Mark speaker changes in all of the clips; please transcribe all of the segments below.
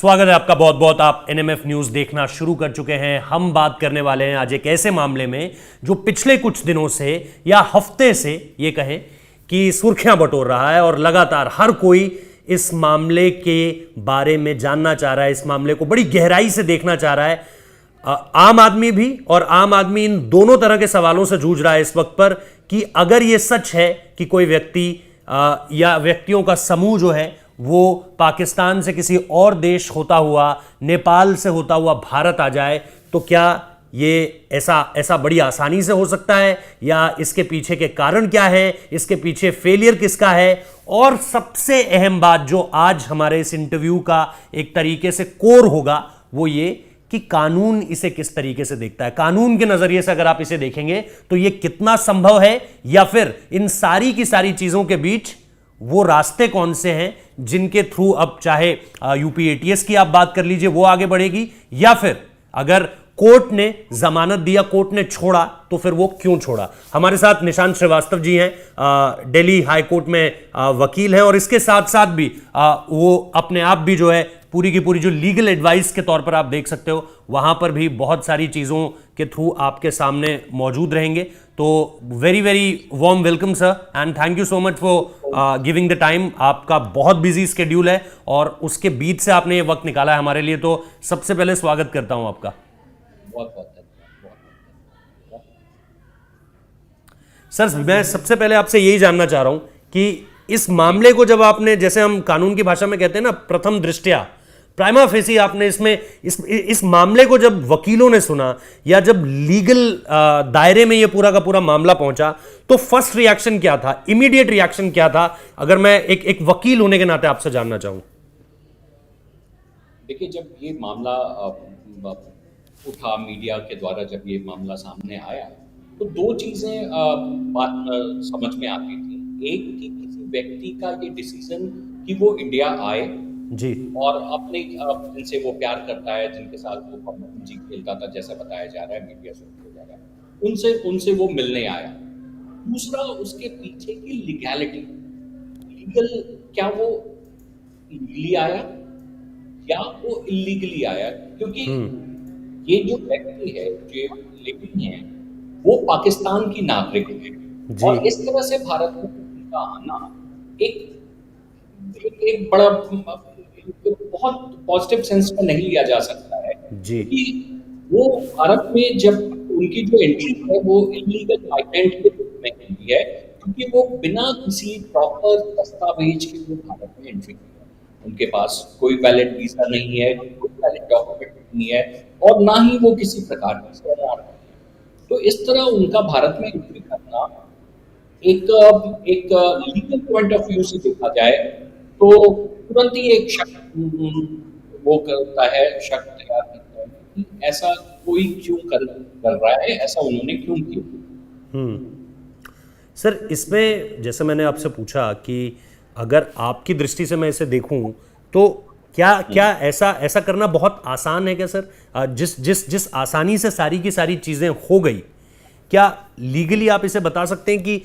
Speaker 1: स्वागत है आपका बहुत बहुत। आप एनएमएफ न्यूज देखना शुरू कर चुके हैं। हम बात करने वाले हैं आज एक ऐसे मामले में जो पिछले कुछ दिनों से या हफ्ते से ये कहें कि सुर्खियां बटोर रहा है और लगातार हर कोई इस मामले के बारे में जानना चाह रहा है, इस मामले को बड़ी गहराई से देखना चाह रहा है। आम आदमी भी, और आम आदमी इन दोनों तरह के सवालों से जूझ रहा है इस वक्त पर कि अगर यह सच है कि कोई व्यक्ति या व्यक्तियों का समूह जो है वो पाकिस्तान से किसी और देश होता हुआ, नेपाल से होता हुआ भारत आ जाए, तो क्या ये ऐसा बड़ी आसानी से हो सकता है, या इसके पीछे के कारण क्या है, इसके पीछे फेलियर किसका है। और सबसे अहम बात जो आज हमारे इस इंटरव्यू का एक तरीके से कोर होगा वो ये कि कानून इसे किस तरीके से देखता है। कानून के नजरिए से अगर आप इसे देखेंगे तो ये कितना संभव है, या फिर इन सारी की सारी चीजों के बीच वो रास्ते कौन से हैं जिनके थ्रू अब चाहे यूपी एटीएस की आप बात कर लीजिए वो आगे बढ़ेगी, या फिर अगर कोर्ट ने जमानत दिया, कोर्ट ने छोड़ा, तो फिर वो क्यों छोड़ा। हमारे साथ निशांत श्रीवास्तव जी हैं, दिल्ली हाई कोर्ट में वकील हैं, और इसके साथ साथ भी वो अपने आप भी जो है पूरी की पूरी जो लीगल एडवाइस के तौर पर आप देख सकते हो वहां पर भी बहुत सारी चीजों के थ्रू आपके सामने मौजूद रहेंगे। तो very very warm welcome sir, and thank you so much for giving the time. आपका बहुत बिजी स्केड्यूल है और उसके बीच से आपने ये वक्त निकाला है हमारे लिए, तो सबसे पहले स्वागत करता हूं आपका।
Speaker 2: बहुत बहुत धन्यवाद।
Speaker 1: सर, मैं सबसे पहले आपसे यही जानना चाह रहा हूं कि इस मामले को जब आपने, जैसे हम कानून की भाषा में कहते हैं ना, प्रथम दृष्टया प्राइमा फेसी आपने इसमें इस मामले को जब वकीलों ने सुना या जब लीगल दायरे में ये पूरा का पूरा मामला पहुंचा, तो फर्स्ट रिएक्शन क्या था, इमीडिएट रिएक्शन क्या था, अगर मैं एक वकील होने के नाते आपसे जानना चाहूं।
Speaker 2: देखिए, जब ये मामला उठा मीडिया के द्वारा, जब ये मामला सामने आया, तो दो चीजें समझ में आती थी। एक कि किसी व्यक्ति का ये डिसीजन कि वो इंडिया आए
Speaker 1: जी,
Speaker 2: और अपने जिनसे वो प्यार करता है, जिनके साथ वो जी खेलता था, जैसा बताया जा रहा है, मीडिया से जा रहा है, उनसे वो मिलने आया। दूसरा, उसके पीछे की लीगैलिटी, लीगल, क्या वो लीगली आया या वो इलीगली आया, क्योंकि ये जो व्यक्ति है, जो लिविंग है, वो पाकिस्तान की नागरिक है, और इस तरह से भारत में उनका आना एक बड़ा बहुत पॉजिटिव सेंस में नहीं लिया जा सकता है, क्योंकि वो भारत में जब उनकी जो एंट्री है वो इलीगल माइग्रेंट के रूप में हुई है, क्योंकि वो बिना किसी प्रॉपर दस्तावेज के वो भारत में एंट्री की है। उनके पास कोई वैलिड वीजा नहीं है, कोई वैलिड डॉक्यूमेंट नहीं है, और ना ही वो किसी प्रकार की सरकार है। तो इस तरह उनका भारत में एंट्री करना एक लीगल पॉइंट ऑफ व्यू से देखा जाए तो तुरंत ही एक शक वो करता है, शक तैयार करता है कि ऐसा कोई क्यों कर रहा है, ऐसा उन्होंने क्यों किया।
Speaker 1: सर, इसमें जैसे मैंने आपसे पूछा कि अगर आपकी दृष्टि से मैं इसे देखूं तो क्या ऐसा करना बहुत आसान है क्या सर? जिस आसानी से सारी की सारी चीजें हो गई, क्या लीगली आप इसे बता सकते हैं कि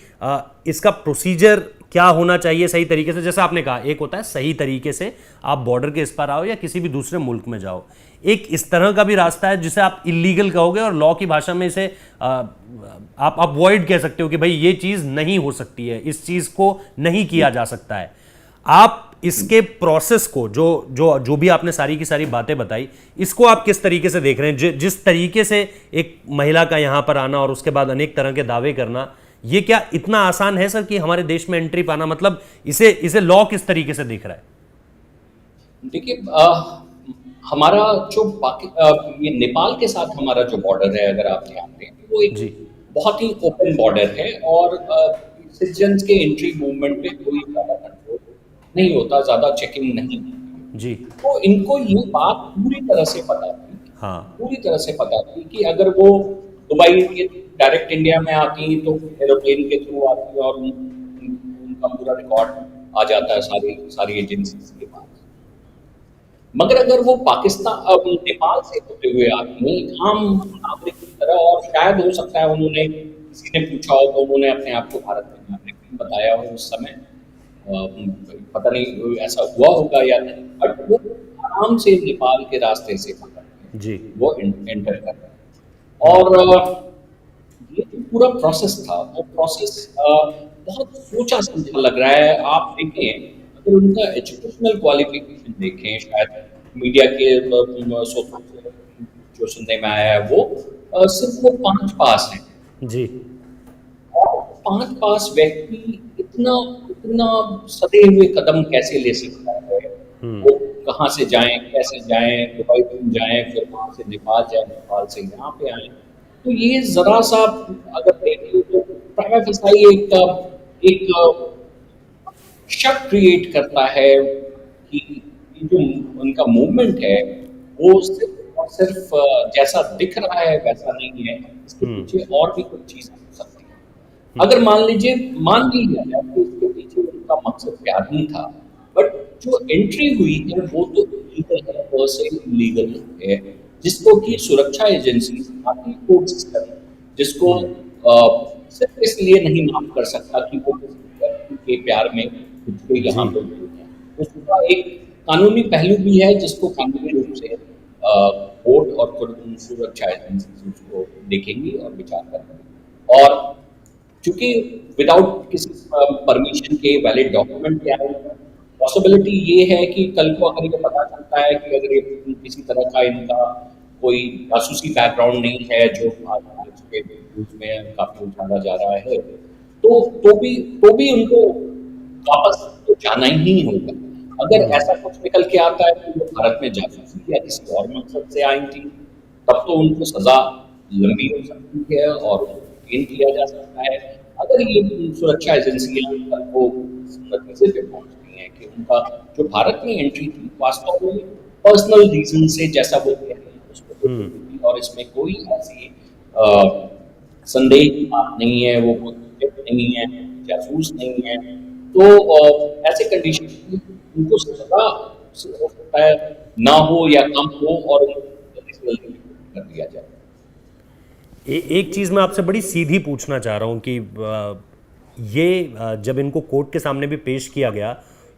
Speaker 1: इसका प्रोसीजर क्या होना चाहिए सही तरीके से? जैसा आपने कहा, एक होता है सही तरीके से आप बॉर्डर के इस पार आओ या किसी भी दूसरे मुल्क में जाओ, एक इस तरह का भी रास्ता है जिसे आप इलीगल कहोगे, और लॉ की भाषा में इसे आप अवॉइड कह सकते हो कि भाई ये चीज नहीं हो सकती है, इस चीज को नहीं किया जा सकता है। आप इसके प्रोसेस को, जो भी आपने सारी की सारी बातें बताई, इसको आप किस तरीके से देख रहे हैं? जिस तरीके से एक महिला का यहां पर आना और उसके बाद अनेक तरह के दावे करना, ये क्या इतना आसान है सर कि हमारे देश में एंट्री पाना? मतलब इसे लॉ किस तरीके से देख रहा है?
Speaker 2: देखिए, हमारा जो ये नेपाल के साथ हमारा जो बॉर्डर है, अगर आप ध्यान दें, वो एक बहुत ही ओपन बॉर्डर है, और सिटीजन्स के एंट्री मूवमेंट पे कोई ज्यादा कंट्रोल नहीं होता, ज्यादा चेकिंग नहीं
Speaker 1: जी।
Speaker 2: तो इनको ये बात पूरी तरह से पता थी, पूरी तरह से पता थी कि अगर वो दुबई के डायरेक्ट इंडिया में आती तो एरोप्लेन के थ्रू आती, और उनका पूरा रिकॉर्ड आ जाता है सारी एजेंसीज के पास। मगर अगर वो पाकिस्तान नेपाल से होते हुए आती हैं आम नागरिक की तरह, और शायद हो सकता है उन्होंने, किसी ने पूछा हो तो उन्होंने अपने आप को भारत के नागरिक बताया हो उस समय, पता नहीं ऐसा हुआ होगा या नहीं, बट वो आराम से नेपाल के रास्ते से पकड़ के
Speaker 1: जी
Speaker 2: वो एंटर कर रहे हैं। और ये जो पूरा प्रोसेस था वो प्रोसेस बहुत सोचा समझा लग रहा है। आप देखें, अगर उनका एजुकेशनल क्वालिफिकेशन देखें, शायद मीडिया के सोर्सों से जो सुनने में आया है वो सिर्फ वो 5 पास हैं।
Speaker 1: जी
Speaker 2: और 5 पास व्यक्ति इतना इतना सधे हुए कदम कैसे ले सकता है? वो कहाँ से जाएं, कैसे जाएं, दुबई क्यों जाएं, फिर वहां से नेपाल जाएं, नेपाल से यहाँ पे आए। तो ये जरा सा अगर देखें तो प्राइमा फेसाई एक शक क्रिएट करता है कि ये जो उनका मूवमेंट है वो सिर्फ और सिर्फ जैसा दिख रहा है वैसा नहीं है, इसके पीछे और भी कुछ चीजें हो सकती हैं। अगर मान भी लिया जाए कि इसके पीछे उनका मकसद प्यार नहीं था, बट जो एंट्री हुई है वो तो इलीगल है, वो से इलीगल है, जिसको कि सुरक्षा एजेंसी बाकी कोर्ट सिस्टम जिसको सिर्फ इसलिए नहीं माफ कर सकता कि वो किसी व्यक्ति के प्यार में खुद को यहाँ पे नहीं है। उसका एक कानूनी पहलू भी है जिसको कानूनी रूप से कोर्ट और सुरक्षा एजेंसी उसको देखेंगी और विचार करेंगी। और चूंकि विदाउट किसी परमिशन के वैलिड डॉक्यूमेंट के आए, पॉसिबिलिटी ये है कि कल को अगर ये पता चलता है कि अगर ये किसी तरह का इनका कोई जासूसी बैकग्राउंड नहीं है जो आज के न्यूज़ में काफी उछाला जा रहा है, तो भी उनको वापस तो जाना ही होगा। अगर ऐसा कुछ निकल के आता है कि वो भारत में जासूसी या किसी और मकसद से आई थी, तब तो उनको सजा लंबी हो सकती है और गेन किया जा सकता है। अगर ये सुरक्षा एजेंसियां कल को इस नतीजे पे पहुंचती हैं कि उनका जो भारत में एंट्री थी वास्तव में पर्सनल रीजन से, जैसा वो कह रहे हैं उसको, और इसमें कोई ऐसी संदेह की बात नहीं है, वो कोई नहीं है, जासूस नहीं है, तो ऐसे कंडीशन में उनको सजा हो सकता है ना हो या कम हो और उनको जल्दी से जल्दी कर दिया जाए।
Speaker 1: एक चीज़ मैं आपसे बड़ी सीधी पूछना चाह रहा हूँ कि जब इनको कोर्ट के सामने भी पेश किया गया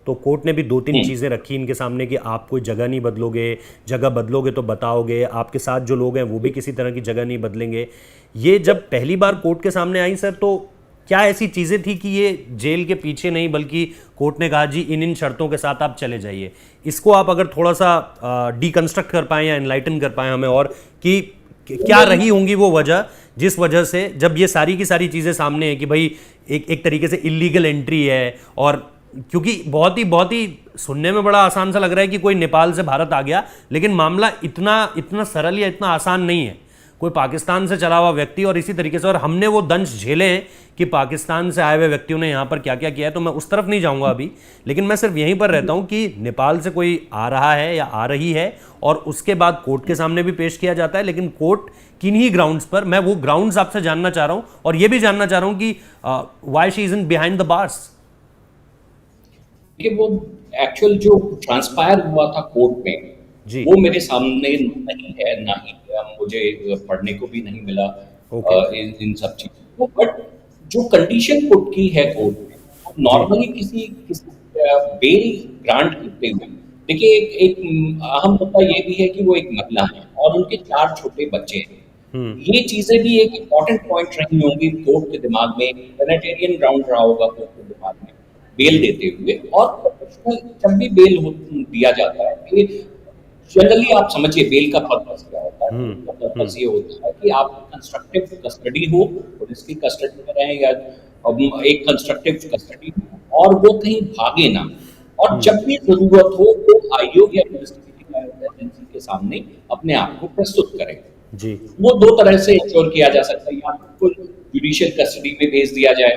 Speaker 1: तो कोर्ट ने भी 2-3 चीज़ें रखी इनके सामने कि आप कोई जगह नहीं बदलोगे, जगह बदलोगे तो बताओगे, आपके साथ जो लोग हैं वो भी किसी तरह की जगह नहीं बदलेंगे। ये जब पहली बार कोर्ट के सामने आई सर, तो क्या ऐसी चीज़ें थी कि ये जेल के पीछे नहीं बल्कि कोर्ट ने कहा जी इन शर्तों के साथ आप चले जाइए? इसको आप अगर थोड़ा सा डिकंस्ट्रक्ट कर पाएँ या एनलाइटन कर पाएँ हमें, और कि क्या रही होंगी वो वजह जिस वजह से जब ये सारी की सारी चीज़ें सामने है कि भाई एक तरीके से इलीगल एंट्री है, और क्योंकि बहुत ही सुनने में बड़ा आसान सा लग रहा है कि कोई नेपाल से भारत आ गया, लेकिन मामला इतना सरल या इतना आसान नहीं है। कोई पाकिस्तान से चला हुआ व्यक्ति, और इसी तरीके से, और हमने वो दंश झेले हैं कि पाकिस्तान से आए हुए व्यक्तियों ने यहाँ पर क्या क्या किया है, तो मैं उस तरफ नहीं जाऊँगा अभी, लेकिन मैं सिर्फ यहीं पर रहता हूँ कि नेपाल से कोई आ रहा है या आ रही है और उसके बाद कोर्ट के सामने भी पेश किया जाता है, लेकिन कोर्ट किन्हीं ग्राउंड्स पर, मैं वो ग्राउंड्स आपसे जानना चाह रहा हूँ, और ये भी जानना चाह रहा हूँ कि why she isn't behind the bars.
Speaker 2: कि वो एक्चुअल जो ट्रांसपायर हुआ था कोर्ट में
Speaker 1: जी
Speaker 2: वो मेरे सामने नहीं है, ना ही मुझे पढ़ने को भी नहीं मिला इन सब चीजों को। बट जो कंडीशन पुट की है कोर्ट में, नॉर्मली किसी बेल ग्रांट करते हुए, देखिए एक अहम मुद्दा ये भी है कि वो एक महिला है और उनके 4 छोटे बच्चे हैं। ये चीजें भी एक इम्पोर्टेंट पॉइंट रही होंगी कोर्ट के दिमाग में, ह्यूमैनिटेरियन ग्राउंड रहा होगा कोर्ट के दिमाग में बेल देते हुए। और प्रोफेशनल जब भी बेल दिया जाता है, जनरली आप समझिए बेल का पर्पस क्या होता है। तो पर्पस ये होता है कि आप कंस्ट्रक्टिव कस्टडी हो, पुलिस की कस्टडी में रहें या एक कंस्ट्रक्टिव कस्टडी हो, और वो कहीं भागे ना, और जब भी जरूरत हो वो आयोग या इन्वेस्टिगेटिंग एजेंसी के सामने अपने आप को प्रस्तुत करें।
Speaker 1: जी
Speaker 2: वो 2 तरह से इंश्योर किया जा सकता है, या तो जुडिशियल कस्टडी में भेज दिया जाए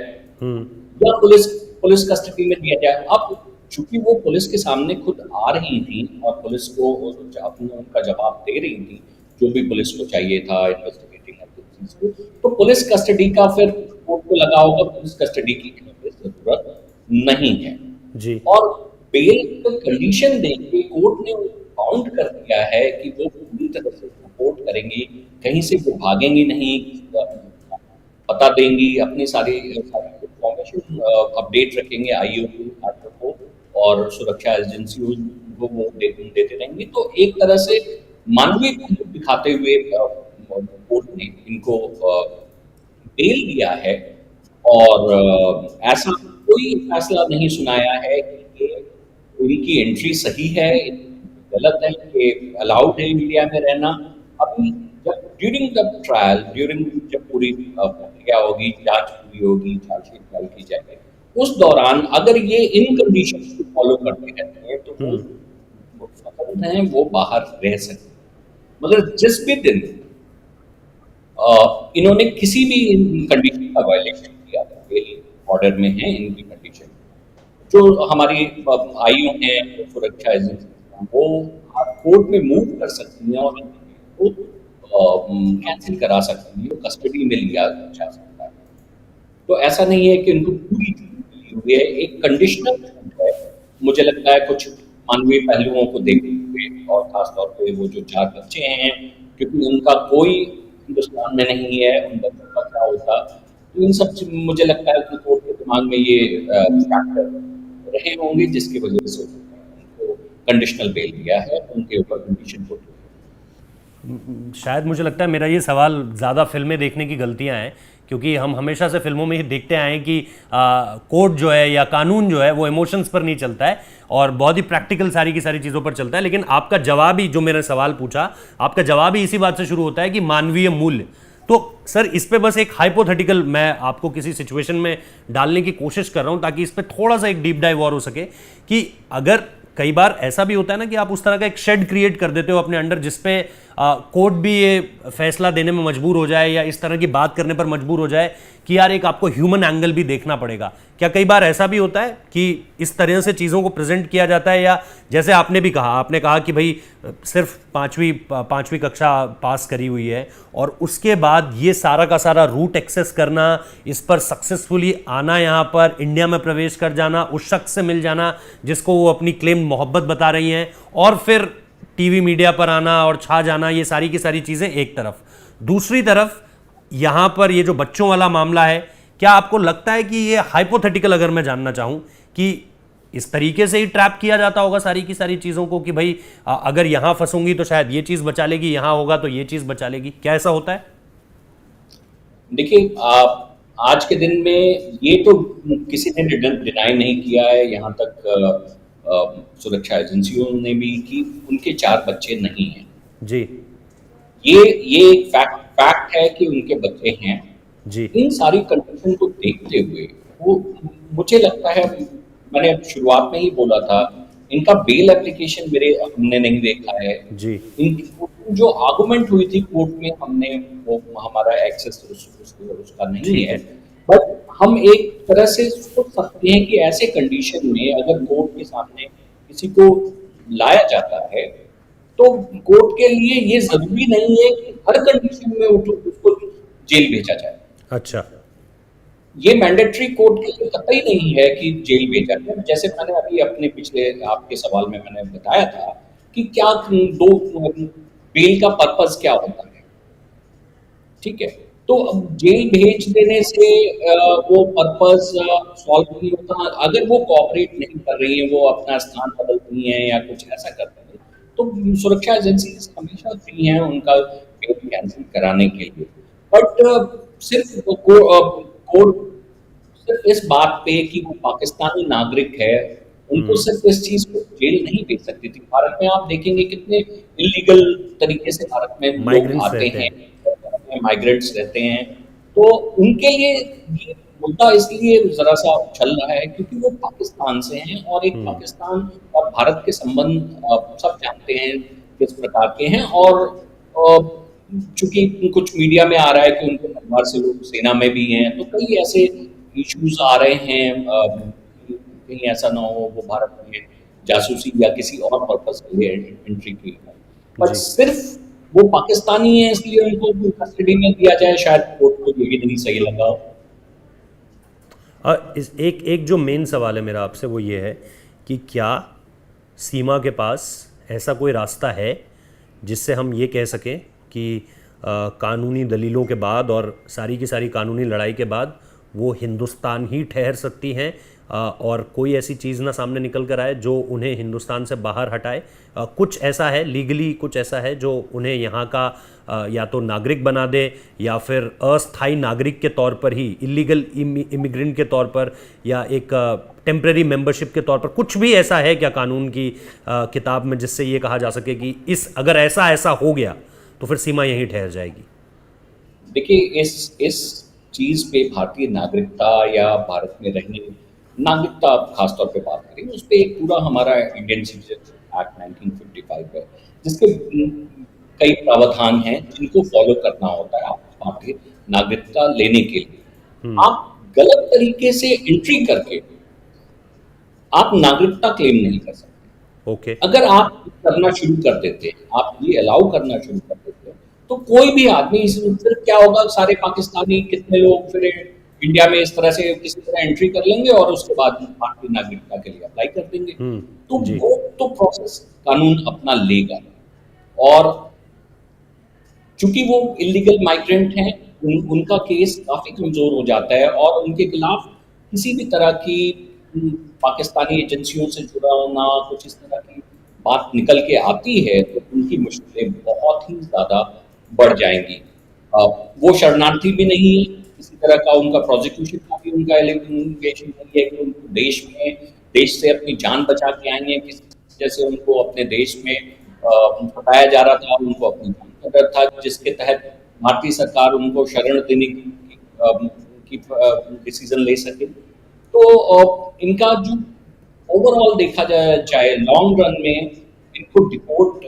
Speaker 2: या पुलिस कस्टडी में दिया जाए। अब चूंकि वो पुलिस के सामने खुद आ रही थी और पुलिस को उनका जवाब दे रही थी जो भी पुलिस को चाहिए था इन्वेस्टिगेटिंग एजेंसीज को, तो पुलिस कस्टडी का फिर कोर्ट को लगा होगा, पुलिस कस्टडी की जरूरत नहीं है
Speaker 1: जी।
Speaker 2: और बेल को कंडीशन देके कोर्ट ने बाउंड कर दिया है कि वो पूरी तरह से सपोर्ट करेंगी, कहीं से वो भागेंगी नहीं, पता देंगी, अपनी सारी इंफॉर्मेशन अपडेट रखेंगे आईओ को और सुरक्षा एजेंसियों वो देते रहेंगे। तो एक तरह से मानवीय पहलू दिखाते हुए कोर्ट ने इनको बेल दिया है और ऐसा कोई फैसला नहीं सुनाया है कि ये इनकी एंट्री सही है, गलत है, ये अलाउड है इंडिया में रहना। अभी जब ड्यूरिंग द ट्रायल, ड्यूरिंग जब पूरी प्रक्रिया होगी, जांच पूरी होगी, चार्जशीट फाइल की जाएगी, उस दौरान अगर ये इन कंडीशंस को फॉलो करते रहते हैं तो वो स्वतंत्र हैं, वो बाहर रह सकते हैं। मगर जिस भी दिन इन्होंने किसी भी कंडीशन का वायलेशन किया, बेल ऑर्डर में है इनकी कंडीशन, जो हमारी आईओ हैं, सुरक्षा एजेंसी, वो कोर्ट में मूव कर सकती हैं और वो कैंसिल करा सकती हैं, कस्टडी में लिया जा सकता है। तो ऐसा नहीं है कि उनको पूरी मिली हुई है, एक कंडीशनल है। मुझे लगता है कुछ मानवीय पहलुओं को देखते हुए और खासतौर पे वो जो 4 बच्चे हैं, क्योंकि उनका कोई हिंदुस्तान में नहीं है, उन बच्चों का क्या होता, तो इन सब मुझे लगता है कि कोर्ट के दिमाग में ये फैक्टर रहे होंगे जिसकी वजह से उनको कंडीशनल बेल दिया है, उनके ऊपर कंडीशन को।
Speaker 1: शायद मुझे लगता है मेरा ये सवाल ज़्यादा फिल्में देखने की गलतियां हैं, क्योंकि हम हमेशा से फिल्मों में ही देखते आए हैं कि कोर्ट जो है या कानून जो है वो इमोशंस पर नहीं चलता है और बहुत ही प्रैक्टिकल सारी की सारी चीज़ों पर चलता है। लेकिन आपका जवाब ही, जो मैंने सवाल पूछा, आपका जवाब ही इसी बात से शुरू होता है कि मानवीय मूल्य। तो सर इस पे बस एक हाइपोथेटिकल मैं आपको किसी सिचुएशन में डालने की कोशिश कर रहा हूं ताकि इस पे थोड़ा सा एक डीप डाइव और हो सके कि अगर कई बार ऐसा भी होता है ना कि आप उस तरह का एक शेड क्रिएट कर देते हो अपने अंडर जिसपे कोर्ट भी ये फैसला देने में मजबूर हो जाए या इस तरह की बात करने पर मजबूर हो जाए कि यार एक आपको ह्यूमन एंगल भी देखना पड़ेगा। क्या कई बार ऐसा भी होता है कि इस तरह से चीज़ों को प्रेजेंट किया जाता है, या जैसे आपने भी कहा, आपने कहा कि भाई सिर्फ पाँचवीं कक्षा पास करी हुई है और उसके बाद ये सारा का सारा रूट एक्सेस करना, इस पर सक्सेसफुली आना, यहाँ पर इंडिया में प्रवेश कर जाना, उस शख्स से मिल जाना जिसको वो अपनी क्लेम मोहब्बत बता रही हैं, और फिर टीवी मीडिया पर आना और छा जाना, ये सारी की सारी चीज़ें एक तरफ। दूसरी तरफ यहाँ पर ये जो बच्चों वाला मामला है, क्या आपको लगता है कि ये हाइपोथेटिकल, अगर मैं जानना चाहूँ, कि इस तरीके से ही ट्रैप किया जाता होगा सारी की सारी चीज़ों को कि भाई अगर यहाँ फंसूंगी तो शायद ये चीज़ बचा लेगी, यहाँ होगा तो ये चीज़ बचा लेगी? क्या ऐसा होता है?
Speaker 2: देखिए, आज के दिन में ये तो किसी ने डिनाई नहीं किया है, यहाँ तक सुरक्षा एजेंसियों ने भी, कि उनके 4 बच्चे नहीं हैं
Speaker 1: जी।
Speaker 2: ये एक फैक्ट है कि उनके बच्चे हैं
Speaker 1: जी।
Speaker 2: इन सारी कंडीशन को देखते हुए वो, मुझे लगता है, मैंने शुरुआत में ही बोला था, इनका बेल एप्लीकेशन हमने नहीं देखा है
Speaker 1: जी।
Speaker 2: इनकी जो आर्गुमेंट हुई थी कोर्ट में, हमने वो हमारा एक्सेस उसका नहीं है। बट हम एक तरह से सोच सकते हैं कि ऐसे कंडीशन में अगर कोर्ट के सामने किसी को लाया जाता है तो कोर्ट के लिए ये जरूरी नहीं है कि हर कंडीशन में उसको जेल भेजा जाए।
Speaker 1: अच्छा।
Speaker 2: ये मैंडेटरी कोर्ट के लिए कतई नहीं है कि जेल भेजा जाए। जैसे मैंने अभी अपने पिछले आपके सवाल में मैंने बताया था कि क्या बेल का पर्पस क्या होता है, ठीक है। तो अब जेल भेज देने से वो पर्पस सॉल्व नहीं होता। अगर वो कोऑपरेट नहीं कर रही है, वो अपना स्थान बदलती हैं या कुछ ऐसा करते हैं, तो सुरक्षा एजेंसी हमेशा फ्री हैं उनका बेल कैंसिल कराने के लिए। बट सिर्फ कोर्ट सिर्फ इस बात पे कि वो पाकिस्तानी नागरिक है, उनको सिर्फ इस चीज को जेल नहीं भेज सकती थी। भारत में आप देखेंगे कितने इलीगल तरीके से भारत में लोग आते हैं, माइग्रेंट्स रहते हैं, तो उनके लिए ये मुद्दा इसलिए जरा सा चल रहा है क्योंकि वो पाकिस्तान से हैं और एक पाकिस्तान और भारत के संबंध सब जानते हैं किस प्रकार के हैं। और चूंकि कुछ मीडिया में आ रहा है कि उनके परिवार से लोग सेना में भी हैं, तो कई ऐसे इश्यूज आ रहे हैं, कहीं ऐसा ना हो वो भारत में जासूसी या किसी और पर्पस के लिए एंट्री की है। पर सिर्फ वो पाकिस्तानी है इसलिए उनको कस्टडी में दिया जाए, शायद कोर्ट को ये भी नहीं सही लगा।
Speaker 1: एक जो मेन सवाल है मेरा आपसे वो ये है कि क्या सीमा के पास ऐसा कोई रास्ता है जिससे हम ये कह सकें कि कानूनी दलीलों के बाद और सारी की सारी कानूनी लड़ाई के बाद वो हिंदुस्तान ही ठहर सकती हैं, और कोई ऐसी चीज़ ना सामने निकल कर आए जो उन्हें हिंदुस्तान से बाहर हटाए। कुछ ऐसा है लीगली, कुछ ऐसा है जो उन्हें यहाँ का या तो नागरिक बना दे या फिर अस्थायी नागरिक के तौर पर ही, इलीगल इमिग्रेंट के तौर पर, या एक टेम्परेरी मेंबरशिप के तौर पर। कुछ भी ऐसा है क्या कानून की किताब में जिससे ये कहा जा सके कि अगर ऐसा हो गया तो फिर सीमा यहीं ठहर जाएगी?
Speaker 2: देखिए, इस चीज पे भारतीय नागरिकता या भारत में रहने, नागरिकता खासतौर पे बात करें, उस पे एक पूरा हमारा इंडियन सिटीजनशिप एक्ट 1955 है, जिसके कई प्रावधान हैं जिनको फॉलो करना होता है आप भारतीय नागरिकता लेने के लिए। आप गलत तरीके से एंट्री करके आप नागरिकता क्लेम नहीं कर सकते।
Speaker 1: ओके।
Speaker 2: अगर आप करना शुरू कर देते हैं, आप ये अलाउ करना शुरू कर देते हैं, तो कोई भी आदमी, फिर क्या होगा, सारे पाकिस्तानी कितने लोग फिर इंडिया में इस तरह से किसी तरह एंट्री कर लेंगे और उसके बाद भारतीय नागरिकता के लिए अप्लाई कर देंगे। तो वो तो प्रोसेस कानून अपना लेगा, और चूंकि वो इलीगल माइग्रेंट हैं, उनका केस काफी कमजोर हो जाता है, और उनके खिलाफ किसी भी तरह की पाकिस्तानी एजेंसियों से जुड़ा होना, कुछ इस तरह की बात निकल के आती है तो उनकी मुश्किलें बहुत ही ज्यादा बढ़ जाएंगी। वो शरणार्थी भी नहीं है, किसी तरह का उनका प्रोसिक्यूशन का भी उनका एलिगेशन नहीं है कि उनको देश से अपनी जान बचा के आएंगे, किस जैसे उनको अपने देश में बताया जा रहा था, उनको अपनी जान का डर था, जिसके तहत भारतीय सरकार उनको शरण देने की डिसीजन ले सके। तो इनका जो ओवरऑल देखा जाए लॉन्ग रन में, इनको डिपोर्ट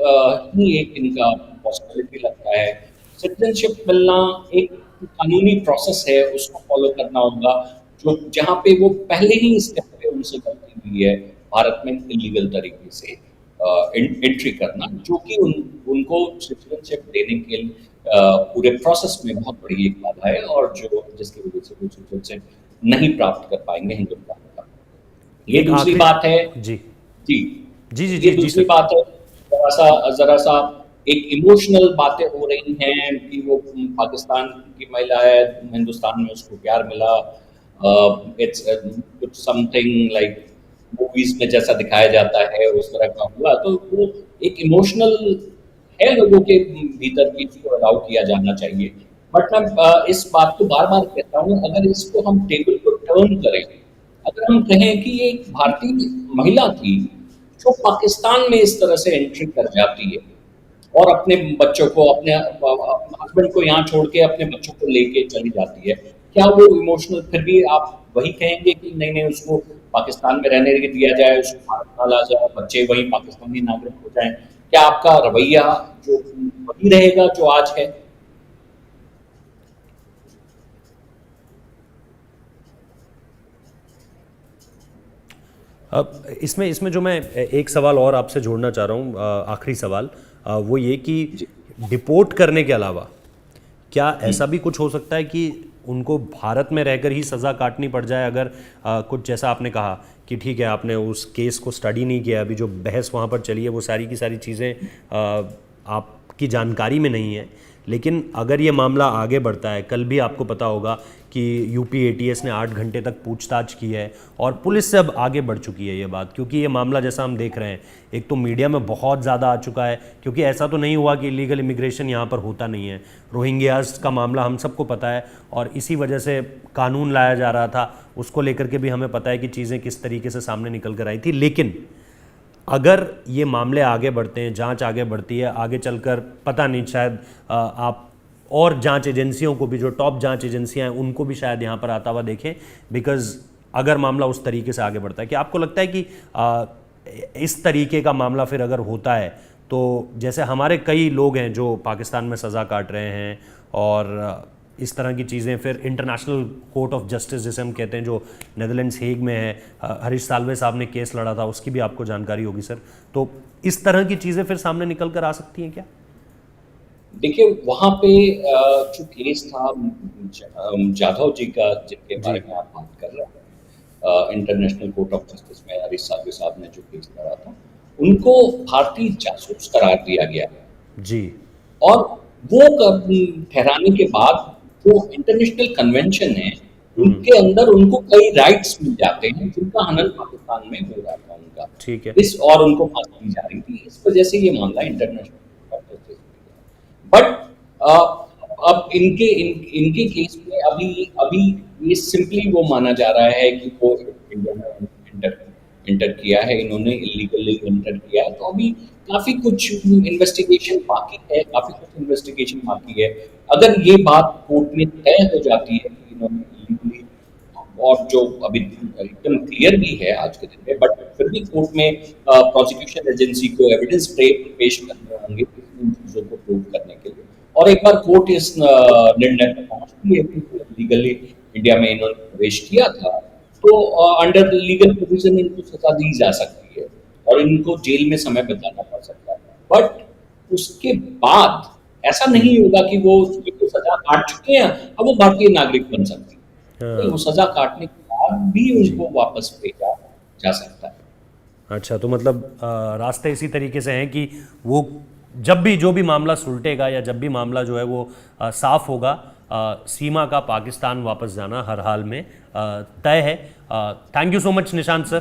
Speaker 2: ही एक इनका पॉसिबिलिटी लगता है। सिटीजनशिप मिलना एक कानूनी प्रोसेस है, उसको फॉलो करना होगा, जो जहाँ पे वो पहले ही स्टेप पे उनसे गलती हुई है भारत में इलीगल तरीके से एंट्री करना, जो कि उनको सिटीजनशिप देने के पूरे प्रोसेस में बहुत बड़ी एक बाधा है, और जिसकी वजह से वो सिटीजनशिप नहीं प्राप्त कर पाएंगे हिंदुस्तान का। ये दूसरी बात है।
Speaker 1: जी
Speaker 2: जी
Speaker 1: जी जी
Speaker 2: ये दूसरी बात है, जरा सा एक इमोशनल बातें हो रही हैं कि वो पाकिस्तान की महिला है, हिंदुस्तान में उसको प्यार मिला, इट्स समथिंग लाइक मूवीज में जैसा दिखाया जाता है उस तरह का हुआ, तो वो एक इमोशनल है लोगों के भीतर की, इसको अलाउ किया जाना चाहिए। बट मैं इस बात को बार बार कहता हूँ, अगर इसको हम टेबल को टर्न करें, अगर हम कहें कि ये एक भारतीय महिला थी जो पाकिस्तान में इस तरह से एंट्री कर जाती है और अपने बच्चों को, अपने हस्बैंड को यहाँ छोड़ के अपने बच्चों को लेके चली जाती है, क्या वो इमोशनल, फिर भी आप वही कहेंगे कि नहीं नहीं उसको पाकिस्तान में रहने दिया जाए, उसको भारत में ला जाए, बच्चे वही पाकिस्तानी नागरिक हो जाएं? क्या आपका रवैया जो वही रहेगा जो आज है?
Speaker 1: अब इसमें जो मैं एक सवाल और आपसे जोड़ना चाह रहा हूँ, आखिरी सवाल, वो ये कि डिपोर्ट करने के अलावा क्या ऐसा भी कुछ हो सकता है कि उनको भारत में रहकर ही सज़ा काटनी पड़ जाए? अगर कुछ जैसा आपने कहा कि ठीक है आपने उस केस को स्टडी नहीं किया, अभी जो बहस वहाँ पर चली है वो सारी की सारी चीज़ें आपकी जानकारी में नहीं है, लेकिन अगर ये मामला आगे बढ़ता है, कल भी आपको पता होगा कि यूपी एटीएस ने 8 घंटे तक पूछताछ की है और पुलिस से अब आगे बढ़ चुकी है ये बात, क्योंकि ये मामला जैसा हम देख रहे हैं एक तो मीडिया में बहुत ज़्यादा आ चुका है, क्योंकि ऐसा तो नहीं हुआ कि इलीगल इमिग्रेशन यहाँ पर होता नहीं है। रोहिंग्यास का मामला हम सबको पता है और इसी वजह से कानून लाया जा रहा था, उसको लेकर के भी हमें पता है कि चीज़ें किस तरीके से सामने निकल कर आई थी। लेकिन अगर ये मामले आगे बढ़ते हैं, जांच आगे बढ़ती है, आगे चलकर पता नहीं शायद आप और जांच एजेंसियों को भी, जो टॉप जांच एजेंसियां हैं उनको भी शायद यहाँ पर आता हुआ देखें, बिकॉज़ अगर मामला उस तरीके से आगे बढ़ता है, कि आपको लगता है कि इस तरीके का मामला फिर अगर होता है तो जैसे हमारे कई लोग हैं जो पाकिस्तान में सज़ा काट रहे हैं और इस तरह की चीज़ें फिर इंटरनेशनल कोर्ट ऑफ जस्टिस जिसे हम कहते हैं जो नेदरलैंड्स हेग में है, हरीश साल्वे साहब ने केस लड़ा था, उसकी भी आपको जानकारी होगी सर, तो इस तरह की चीज़ें फिर सामने निकल कर आ सकती हैं क्या?
Speaker 2: देखिए, वहाँ पे जो केस था जाधव जी का, जिनके बारे में आप बात कर रहे हैं, इंटरनेशनल कोर्ट ऑफ जस्टिस में हरीश साल्वे साहब ने जो केस लड़ा था, उनको भारतीय जासूस करार दिया गया
Speaker 1: जी,
Speaker 2: और वो ठहराने के बाद जो इंटरनेशनल कन्वेंशन है उनके अंदर उनको कई राइट्स मिल जाते हैं जिनका हनन पाकिस्तान में हो रहा था उनका,
Speaker 1: ठीक है।
Speaker 2: इस और उनको फांसी दी जा रही थी, इस वजह से ये मामला इंटरनेशनल जस्टिस में गया। बट अब इनके केस में अभी ये सिंपली वो माना जा रहा है कि वो इंडिया में एंटर किया है, इन्होंने इलीगली एंटर किया है, तो अभी काफी कुछ इन्वेस्टिगेशन बाकी है। अगर ये बात कोर्ट में तय हो जाती है कि इन्होंने इलीगली, और जो अभी एकदम क्लियर भी है आज के दिन में, बट फिर भी कोर्ट में प्रोसिक्यूशन एजेंसी को एविडेंस पेश करने होंगे इन चीजों को प्रूव करने के लिए, और एक बार कोर्ट इस निर्णय पर पहुंचती है कि लीगली इंडिया में इन्होंने प्रवेश किया था, तो अंडर लीगल प्रोविजन इनको सजा दी जा सकती है और इनको जेल में समय बिताना पड़ सकता है। बट उसके बाद ऐसा नहीं होगा कि वो सजा काट चुके हैं अब वो भारतीय नागरिक बन सकती है, तो वो सजा काटने के बाद भी उनको वापस भेजा जा सकता है।
Speaker 1: अच्छा, तो मतलब रास्ते इसी तरीके से हैं कि वो जब भी जो भी मामला सुलटेगा या जब भी मामला जो है वो साफ होगा, सीमा का पाकिस्तान वापस जाना हर हाल में तय है। Thank you so much Nishant sir,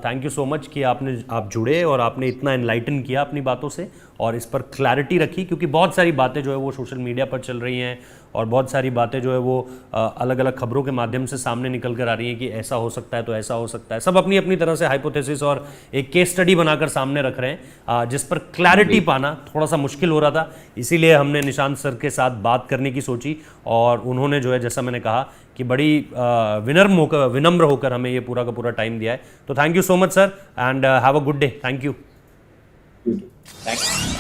Speaker 1: thank you so much कि आप जुड़े और आपने इतना एनलाइटन किया अपनी बातों से और इस पर क्लैरिटी रखी, क्योंकि बहुत सारी बातें जो है वो सोशल मीडिया पर चल रही हैं और बहुत सारी बातें जो है वो अलग अलग खबरों के माध्यम से सामने निकल कर आ रही हैं कि ऐसा हो सकता है तो ऐसा हो सकता है। सब अपनी अपनी तरह से हाइपोथेसिस और एक केस स्टडी बनाकर सामने रख रहे हैं, जिस पर क्लैरिटी पाना थोड़ा सा मुश्किल हो रहा था। इसीलिए हमने निशांत सर के साथ बात करने की सोची और उन्होंने जो है, जैसा मैंने कहा कि बड़ी विनम्र होकर हमें ये पूरा का पूरा टाइम दिया है। तो thank you so much sir and have a good day. Thank you.
Speaker 2: Thank you.